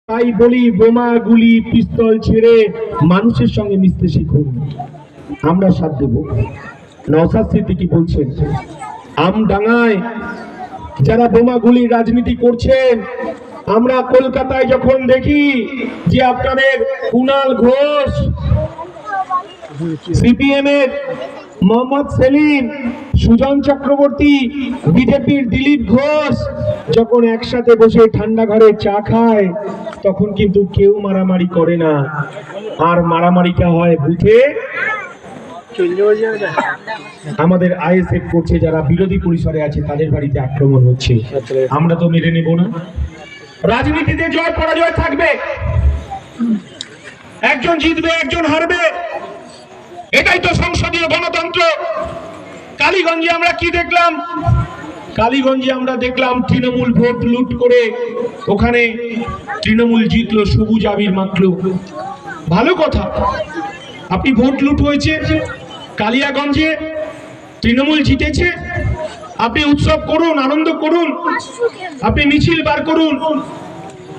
তাই বলি বোমা গুলি পিস্তল ছেড়ে মানুষের সঙ্গে মিশতে শিখুন। আমরা সাথ দেব। নওশাদ সিদ্দিকী বলছেন, আমডাঙ্গায় যারা বোমা গুলি রাজনীতি করছেন, আমরা কলকাতায় যখন দেখি যে আপনাদের কুণাল ঘোষ, সিপিএম এর মোহাম্মদ সেলিম, সুজন চক্রবর্তী, বিজেপির দিলীপ ঘোষ যখন একসাথে বসে ঠান্ডা ঘরে চা খায়, তখন কিন্তু কেউ মারামারি করে না, আর মারামারিটা হয় বুথে। আমাদের আইএসএফ করছে, যারা বিরোধী পরিসরে আছে তাদের বাড়িতে আক্রমণ হচ্ছে। আমরা তো মেনে নেব না। রাজনীতিতে জয় পরাজয় থাকবে, একজন জিতবে একজন হারবে, এটাই তো সংসদীয় গণতন্ত্র। কালীগঞ্জে আমরা কি দেখলাম? কালীগঞ্জে আমরা দেখলাম তৃণমূল ভোট লুট করে ওখানে তৃণমূল জিতলো, সবুজ আবির মাখলো। ভালো কথা, আপনি ভোট লুট হয়েছে, কালিয়াগঞ্জে তৃণমূল জিতেছে, আপনি উৎসব করুন, আনন্দ করুন, আপনি মিছিল বার করুন।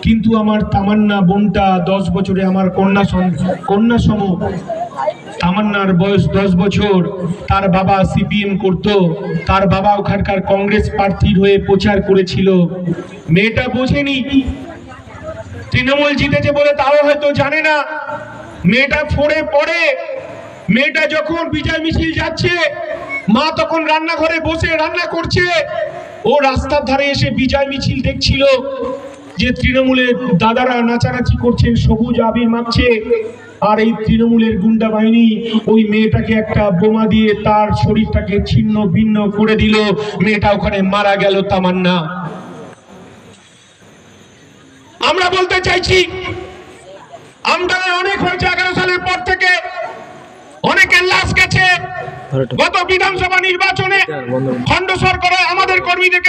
কিন্তু আমার তামান্না বোনটা 10 বছরে, আমার কন্যা সম তামান্নার বয়স 10 বছর, তার বাবা সিপিএম করতো, তার বাবা ওখানকার কংগ্রেস প্রার্থীর হয়ে প্রচার করেছিল। মেয়েটা বোঝেনি, তৃণমূল জিতেছে বলে তাও হয়তো জানে না। মেয়েটা ফোরে পড়ে, মেয়েটা যখন বিজয় মিছিল যাচ্ছে, মা তখন রান্নাঘরে বসে রান্না করছে, ও রাস্তার ধারে এসে বিজয় মিছিল দেখছিল যে তৃণমূলের দাদারা নাচানাচি করছেন, সবুজ আবির মাখছে, আর এই তৃণমূলের গুন্ডা বাহিনী ওই মেয়েটাকে একটা বোমা দিয়ে তার শরীরটাকে ছিন্ন ভিন্ন করে দিল। মেয়েটা ওখানে মারা গেল, তামান্না। আমরা বলতে চাইছি, আমডাঙ্গায় অনেক হয়েছে 11 সালের পর থেকে, অনেকের লাশ গেছে। গত বিধানসভা নির্বাচনে খণ্ডসর করে আমাদের কর্মীদেরকে